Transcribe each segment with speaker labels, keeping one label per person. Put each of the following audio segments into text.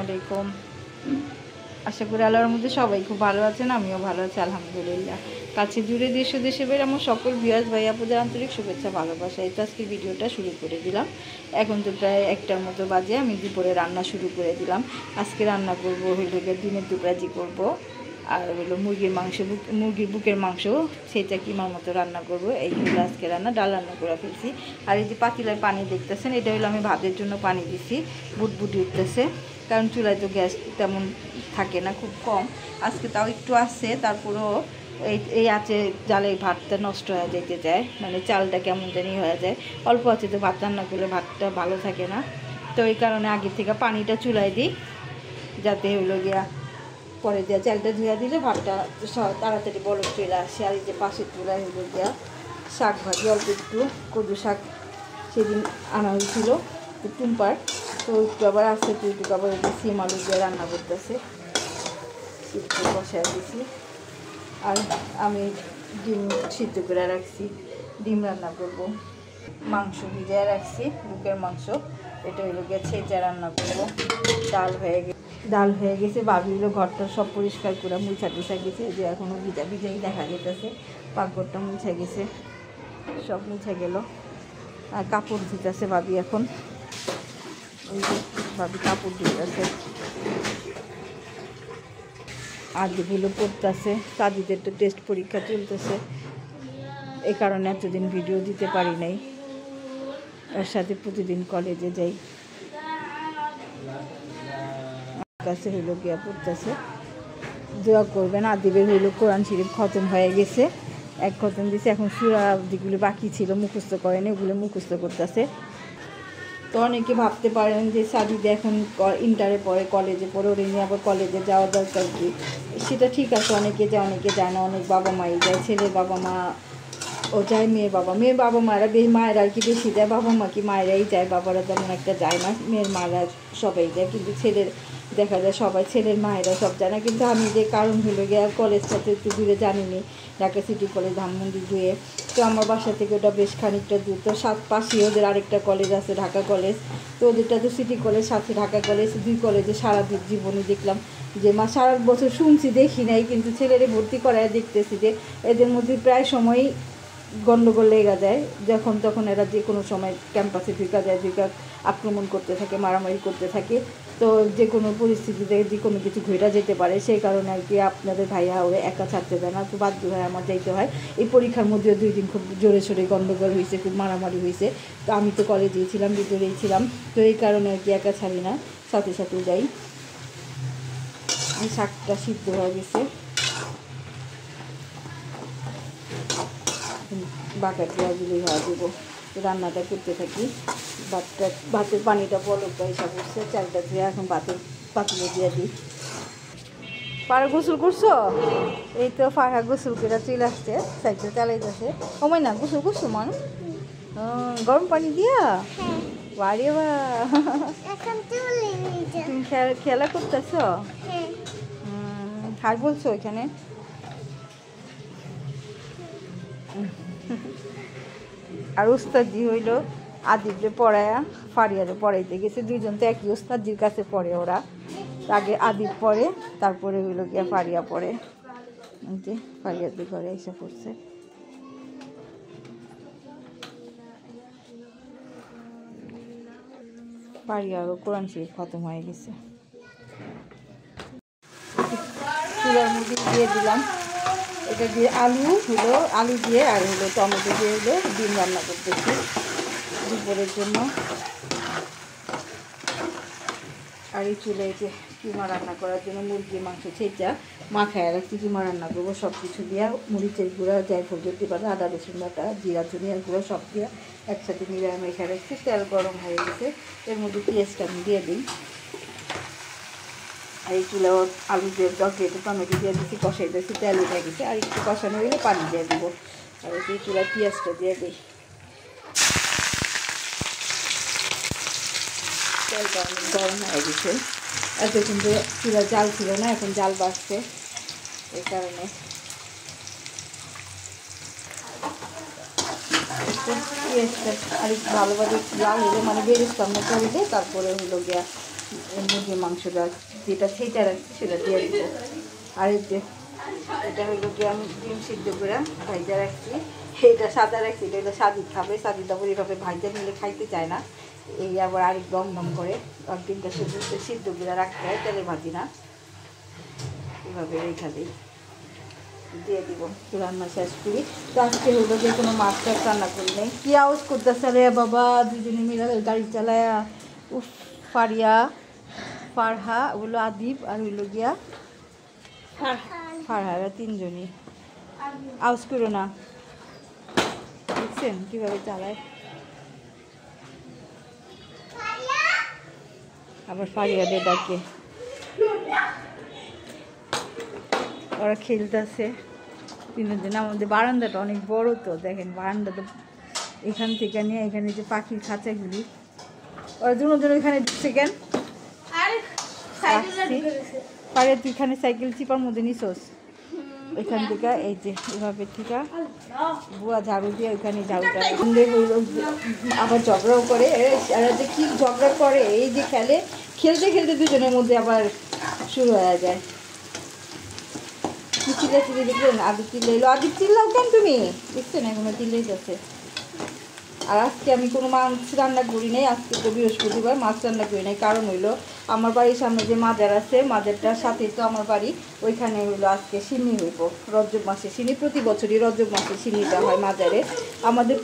Speaker 1: আলাইকুম। আশা করি আল্লাহর মধ্যে সবাই খুব ভালো আছেন, আমিও ভালো আছি আলহামদুলিল্লাহ। কাছে দূরে দেশ ও দেশে বের আমার সকল ভিউয়ার্স ভাই আপুদের আন্তরিক শুভেচ্ছা ভালোবাসা। এই তো আজকে ভিডিওটা শুরু করে দিলাম। এখন তো প্রায় 1টার মতো বাজে, আমি দুপুরে রান্না শুরু করে দিলাম। আজকে রান্না করবো হইল গিয়ে ডিমের দুবরাজি করবো, আর হলো মুরগির মাংস, মুরগির বুকের মাংস, সেটা কিমার মতো রান্না করব। এইগুলো আজকে রান্না, ডাল রান্না করে ফেলছি। আর এই যে পাতিলার পানি দেখতেছেন, এটা হলো আমি ভাতের জন্য পানি দিছি, বুটবুটি উঠতেছে, কারণ চুলায় তো গ্যাস তেমন থাকে না, খুব কম। আজকে তাও একটু আসছে, তারপরেও এই আছে জালে ভাতটা নষ্ট হয়ে যেতে যায়, মানে চালটা কেমন জানি হয়ে যায়। অল্প আছে তো ভাত রান্না করলে ভাতটা ভালো থাকে না, তো এই কারণে আগে থেকে পানিটা চুলায় দিই, যাতে হলো গিয়া পরে দেওয়া চালটা ধুয়ে দিলে ভাতটা তাড়াতাড়ি বরফ চলে আসে। আর এই যে পাশের চুলায় হলো গিয়া শাক ভাজি, অল্প একটু কদু শাক সেদিন আনা হয়েছিল টুম্পার, তো একটু আবার আসছে, একটু আবার সিম আলু দিয়ে রান্না করতেছে, একটু বসায় দিছি। আর আমি ডিম সিদ্ধ করে রাখছি, ডিম রান্না করব। মাংস ভিজিয়ে রাখছি, বুকের মাংস, এটা হইলো গিয়ে ছেঁচা রান্না করবো। ডাল হয়ে গেছে, ভাবি হলো ঘরটা সব পরিষ্কার করে মুছা টুছা গেছে, যে এখনও ভিজা ভিজাই দেখা যেতেছে। পাকঘরটা মুছা গেছে, সব মুছা গেল। আর কাপড় ধুতেছে ভাবি এখন, ওই যে ভাবি কাপড় ধুতেছে। আদিগুলো পড়তেছে, কাদিদের তো টেস্ট পরীক্ষা চলতেছে, এই কারণে এতদিন ভিডিও দিতে পারি নাই। এর সাথে প্রতিদিন কলেজে যাই, কাছে হইলো গিয়া পড়তেছে। দোয়া করবেন, আদিবের হইলো কোরআন শরীফ খতম হয়ে গেছে, এক খতম দিছে, এখন সূরা যেগুলো বাকি ছিল মুখস্থ করেনি, ওগুলো মুখস্থ করতেছে। তো অনেকে ভাবতে পারেন যে সাদিদ এখন ইন্টারে পড়ে, কলেজে পড়ে, ওরে নিয়ে আবার কলেজে যাওয়া দরকার কি? সেটা ঠিক আছে, অনেকে যায় অনেকে যায় না, অনেক বাবা মাই যায়, ছেলের বাবা মা ও যায়, মেয়ের বাবা মায়েরা মায়েরা আর কি বেশি যায়, বাবা মা কি মায়েরাই যায়, বাবারা তেমন একটা যায় না, মেয়ের মায়েরা সবাই যায়, কিন্তু ছেলের দেখা যায় সবাই, ছেলের মায়েরা সব যায় না। কিন্তু আমি যে কারণ হলো গিয়ে কলেজটাতে একটু দূরে, জানিনি ঢাকা সিটি কলেজ ধানমন্ডি দূরে, তো আমার বাসা থেকে ওটা বেশ খানিকটা দূর। তো পাশে ওদের আরেকটা কলেজ আছে ঢাকা কলেজ, তো ওদেরটা তো সিটি কলেজ, সাথে ঢাকা কলেজ, দুই কলেজে সারা জীবনে দেখলাম যে সারা বছর শুনছি, দেখি নাই, কিন্তু ছেলেরে ভর্তি করায় দেখতেছি যে এদের মধ্যে প্রায় সময়ই গণ্ডগোল লেগে যায়, যখন তখন এরা যে কোনো সময় ক্যাম্পাসে ঢুকা যায়, আক্রমণ করতে থাকে, মারামারি করতে থাকে। তো যে কোনো পরিস্থিতিতে যে কোনো কিছু ঘুরে যেতে পারে, সেই কারণে আর কি আপনাদের ভাইয়া ওরা একা ছাড়তে দেয় না, তো বাধ্য হয়ে আমার যাইতে হয়। এই পরীক্ষার মধ্যেও 2 দিন খুব জোরে সোরে গণ্ডগোল হয়েছে, খুব মারামারি হয়েছে, তো আমি তো কলেজেই ছিলাম, ভিতরেই ছিলাম, তো এই কারণে আর কি একা ছাড়ি না, সাথে সাথে যাই। শাকটা সিদ্ধ হয়ে গেছে, বাঁকা পেঁয়াজগুলি হওয়া দেবো, রান্নাটা করতে থাকি। ভাতের পানিটা বলকটা হিসাব করছে, চালটা ধুয়ে এখন পাতিলে দিয়ে দিই। পাড়া গোসল করছো? এই তো ফাঁকা গোসল করে চলে আসছে, সাইডটা চালাই যাচ্ছে। ওমাই না গোসল করছো মান? গরম পানি দিয়া বাড়ি বা তুমি খেলা করতেছ? হাই বলছো এখানে? আর উস্তাদি হইল আদিবরে পড়ায়া ফারিয়ারে পড়াইতে গেছে, দুইজন তো একই উস্তাদির কাছে পড়ে, ওরা আগে আদিব পড়ে, তারপরে হইল গিয়া ফারিয়া পড়ে, যে ফারিয়াদের ঘরে এসে পড়ছে। ফারিয়ারও কোরআন শরীফ খতম হয়ে গেছে। চুলার মধ্যে দিয়ে দিলাম, এটা দিয়ে আলু দিয়ে আর হলো টমেটো দিয়ে হলো ডিম রান্না করতেছি দুপুরের জন্য। আর এই চুলে যে কিমা রান্না করার জন্য মুরগির মাংস ছেঁচা মাখায় রাখছি, কিমা রান্না করবো সব কিছু দিয়া, মরিচের গুঁড়া, জায়ফল যদি পারে, আদা রসুন বাটা, জিরা ধনিয়ার গুঁড়া সব দিয়ে একসাথে মিলিয়ে মেখে রাখছি। তেল গরম হয়ে গেছে, এর মধ্যে পেঁয়াজটা আমি দিয়ে দিই। আর এই চুলে আলু দিয়ে টকেটে টমেটো দিয়ে দিচ্ছি, কষাই দিয়েছি, তেল উঠে গেছে, আর একটু কষানো হলে পানি দিয়ে দেবো। আর এই চুলায় পেঁয়াজটা দিয়ে দিই, তেলটা অনেক গরম হয়ে গেছে। এত কিন্তু চুলা জাল ছিল না, এখন জাল বাড়ছে, এই কারণে পেঁয়াজটা আর একটু ভালোভাবে লাল হলে, মানে বেরেস্তার মতো হইলে তারপরে হলো গিয়া মুরগির মাংসটা যেটা ছেঁচা রাখছি সেটা দিয়ে দিব। আর এই যে এটা হইলো কি আমি ডিম সিদ্ধ করে ভাইজা রাখছি, এটা সাদা রাখছি, এটা হলো সাদি খাবে, সাদি দাবর এইভাবে ভাইজা নিলে খাইতে চায় না, এই আবার আরেক দম দম করে। আর ডিমটা সিদ্ধ করে রাখতে হয়, তেলে ভাজি না, এভাবে রেখা দিই, দিয়ে দিব। রান্না শেষ করি। তো আজকে হইলো যে কোনো মাছ টাছ রান্না করি নাই। কি আওয়াজ করতেছে রে বাবা, দুজনে মিলে গাড়ি চালায়। উফ, ফারহা ওগুলো আদিব আর হইলো গিয়া ফারহা, তিনজনই। আওয়াজ করো না, দেখছেন কীভাবে চালায়। আবার ফারিয়াদে ডাকে, ওরা খেলতেছে তিনজন। আমাদের বারান্দাটা অনেক বড়, তো দেখেন বারান্দাটা এখান থেকে নিয়ে এখানে যে পাখির খাঁচাগুলি, ওরা দুজন এখানে ঢুকছে কেন? পারে তুই এখানে সাইকেল চিপার মধ্যে নিছোস, ওইখান থেকে এই যে এভাবে থেকে বুয়া ঝাড়ু দিয়ে ওইখানে ঝাড়ুটা হইল। আবার ঝগড়াও করে, এরা যে কি ঝগড়া করে, এই যে খেলতে খেলতে দুজনের মধ্যে আবার শুরু হয়ে যায়। কি চিল্লাচিল্লি দেখলেন? আদিব চিল্লাইলো। আদিব চিল্লাও কেন তুমি? দেখছেন এখনো চিল্লাই যাচ্ছে। আর আজকে আমি কোনো মাছ রান্না করি নাই, আজকে তো বৃহস্পতিবার, মাছ রান্না করি নাই। কারণ হইলো আমার বাড়ির সামনে যে মাজার আছে, মাজারটার সাথে তো আমার বাড়ি, ওইখানে হইলো আজকে সিন্নি হইব রজব মাসে। সিন্নি প্রতি বছরই রজব মাসে সিন্নিটা হয় মাজারে। আমাদের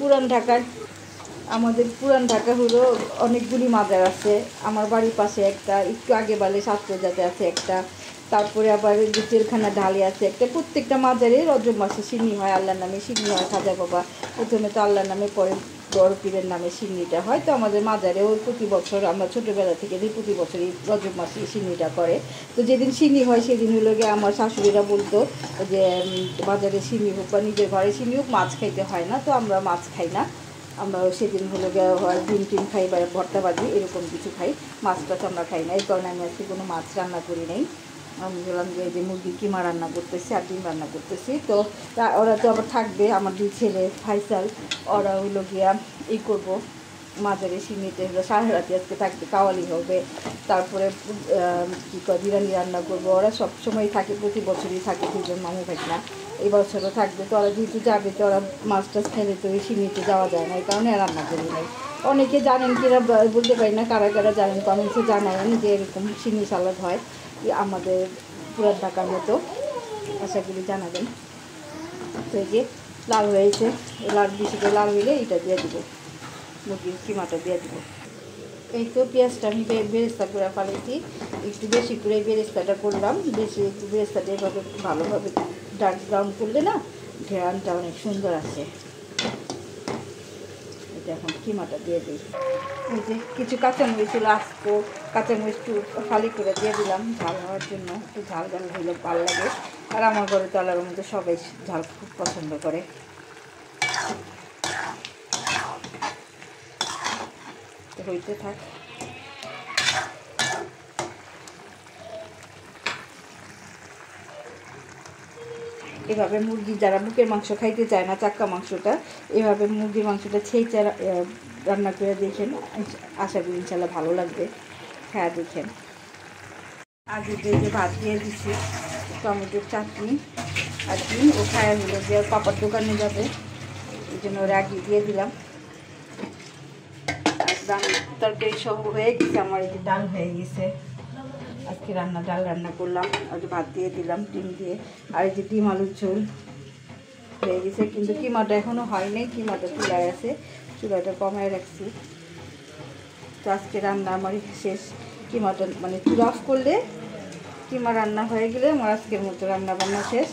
Speaker 1: পুরান ঢাকা হলো অনেকগুলি মাজার আছে। আমার বাড়ির পাশে একটা, একটু আগে বালে শাস্ত্রজাতে আছে একটা, তারপরে আবার জেলখানা ঢালে আছে একটা। প্রত্যেকটা মাজারে রজব মাসে সিন্নি হয়, আল্লাহর নামে সিন্নি হয়। খাজা বাবা প্রথমে তো আল্লাহর নামে, পরে বড় পীরের নামে সিন্নিটা হয়। তো আমাদের মাজারেও প্রতি বছর, আমরা ছোটোবেলা থেকে প্রতি বছরই রজব মাসে সিন্নিটা করে। তো যেদিন সিন্নি হয় সেদিন হলো গিয়ে আমার শাশুড়িরা বলতো যে বাজারে সিন্নি হোক বা নিজের ঘরে সিন্নি হোক, মাছ খাইতে হয় না। তো আমরা মাছ খাই না, আমরা সেদিন হলো গিয়ে হয় ডিম টিম খাই বা ভর্তা ভাজি এরকম কিছু খাই, মাছ টাছ আমরা খাই না। এই কারণে আমি আজকে কোনো মাছ রান্না করি নাই। আমি বললাম যে মুরগির কিমা রান্না করতেছি আর ডিম রান্না করতেছি। তো ওরা তো আবার থাকবে, আমার দুই ছেলে ফাইসাল, ওরা হইলো গিয়া এই করবো মাজারে সিন্নিতে হলো সারা রাতে আজকে থাকবে, কাওয়ালি হবে, তারপরে কী কয় বিরিয়ানি রান্না করবো। ওরা সবসময় থাকে, প্রতি বছরই থাকে দুজন মামু ভাইনা, এই বছরও থাকবে। তো ওরা যেহেতু যাবে, তো ওরা মাছ টাছ খেলে তো ওই সিন্নিতে যাওয়া যায় না, এই কারণে রান্না করি নাই। অনেকে জানেন কিনা বলতে পারি না, কারা কারা জানেন কমেন্টসে জানাবেন যে এরকম সিন্নি সালাদ হয় আমাদের পুরান ঢাকার মতো, আশা করি জানাবেন। তো এই যে লাল হয়েছে, লাল বেশি করে লাল হইলে এইটা দিয়ে দিব, মুরগির কিমাটা দিয়ে দিব। এই তো পেঁয়াজটা আমি বেরেস্তা করে ফেলেছি, একটু বেশি করে বেরেস্তাটা করলাম, বেশি একটু বেরেস্তাটা এভাবে ভালোভাবে ডার্ক ব্রাউন করলে না ঘেরানটা অনেক সুন্দর আসে। এটা এখন কিমাটা দিয়ে দিই। এই যে কিছু কাঁচামরিচ ছিল, আস্ত কাঁচামরিচ একটু ফালি করে দিয়ে দিলাম ঝাল হওয়ার জন্য, একটু ঝাল ঝাল হইলে ভালো লাগে। আর আমার ঘরে তো আলার মধ্যে সবাই ঝাল খুব পছন্দ করে। তো হইতে থাক। এভাবে মুরগি যারা বুকের মাংস খাইতে চায় না, চাক্কা মাংসটা, এভাবে মুরগির মাংসটা ছেঁচে রান্না করে দেখেন, আশা করি ইনশাল্লাহ ভালো লাগবে, হ্যাঁ দেখেন। আগে যে ভাত দিয়ে দিচ্ছি, টমেটোর চাটনি আর ডিম, ও খায় হলো যে পাপার দোকানে যাবে, এই জন্য ওরা আগে দিয়ে দিলাম। আর ডাল তরকারি সব হয়ে গেছে, আমার এই যে ডাল হয়ে গেছে, আজকে ডাল রান্না করলাম, আর ভাত দিয়ে দিলাম ডিম দিয়ে। আর এই যে ডিম আলুর ঝোল হয়ে গেছে, কিন্তু কিমাটা এখনও হয় নাই, কিমাটা চুলায় আছে, চুলাটা কমায় রাখছি। তো আজকে রান্না আমার শেষ, কিমাটা মানে চুলা অফ করলে কিমা রান্না হয়ে গেলে আমার আজকের মতো রান্না বান্না শেষ।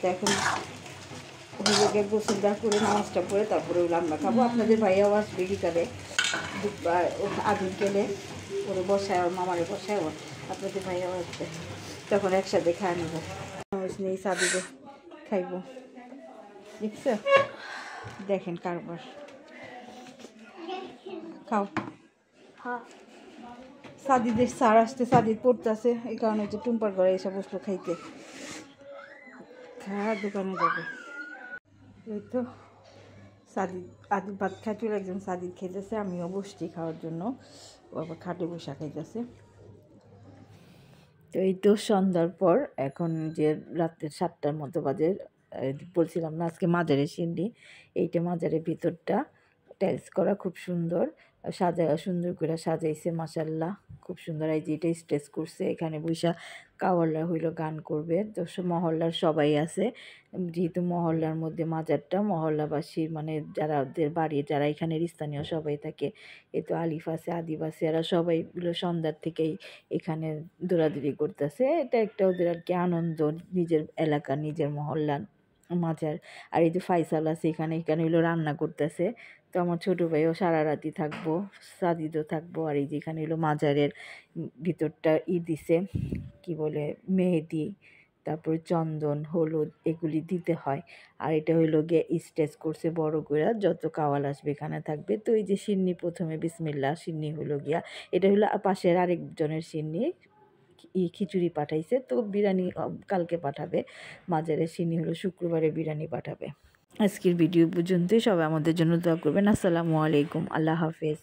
Speaker 1: তো এখন ওগুলোকে গোসলটা করে নামাজটা পরে তারপরে রান্না খাবো। আপনাদের ভাইয়াও আসবে বিকালে, আদিন গেলে ওরে বসায়, ওর মামারে বসায়, ওর আপনাদের ভাইয়াও আসবে, তখন একসাথে খায় নেবো। নেই সাদিকে খাইব, দেখছো? দেখেন কারবার, খাও। সাদিদের স্যার আসতে, সাদিদ পড়তেছে, এই কারণে হচ্ছে টুম্পার ঘরে এসে বসলো খাইতে, খাওয়ার দোকানে যাবে। এই তো সাদিদ আদি ভাত খাইছিল, একজন সাদিদ খেতেছে, আমিও বসছি খাওয়ার জন্য, ও আবার খাটে বসা খাইতেছে। তো এই তো সন্ধ্যার পর এখন যে রাত্রের 7টার মতো বাজে, বলছিলাম না আজকে মাজারের সিন্ডি, এইটা মাজারের ভিতরটা টাইলস করা, খুব সুন্দর সুন্দর করে সাজাইছে মাশাল্লাহ, খুব সুন্দর। এই যে এটা স্টেজ করছে, এখানে বৈশা কাওয়াররা হইলো গান করবে। তো মহল্লার সবাই আছে, যেহেতু মহল্লার মধ্যে মাজারটা, মহল্লাবাসীর মানে যারা ওদের বাড়ি যারা এখানের স্থানীয় সবাই থাকে, এ তো আলিফ আছে, আদিব আছে, এরা সবাইগুলো সন্ধ্যার থেকেই এখানে দৌড়াদৌড়ি করতেছে। এটা একটা ওদের আর কি আনন্দ, নিজের এলাকা নিজের মহল্লার মাজার। আর এই যে ফাইসাল আছে এখানে হইলো রান্না করতেছে। তো আমার ছোটো ভাইও সারা রাতি থাকবো, সাদিদও থাকবো। আর এই যে এখানে হইলো মাজারের ভিতরটা দিছে, কি বলে মেহেদি, তারপরে চন্দন, হলুদ এগুলি দিতে হয়। আর এটা হইলো গিয়ে স্টেজ করছে বড় করে, যত কাওয়াল আসবে এখানে থাকবে। তো এই যে সিন্নি, প্রথমে বিসমিল্লাহ সিন্নি হইলো গিয়া, এটা হইলো পাশের আরেকজনের সিন্নি, খিচুড়ি পাঠাইছে। তো বিরিয়ানি কালকে পাঠাবে, মাজারের সিন্নি হলো শুক্রবারে বিরিয়ানি পাঠাবে। আজকের ভিডিও পর্যন্তই, সবাই আমাদের জন্য দোয়া করবেন। আসসালামু আলাইকুম, আল্লাহ হাফেজ।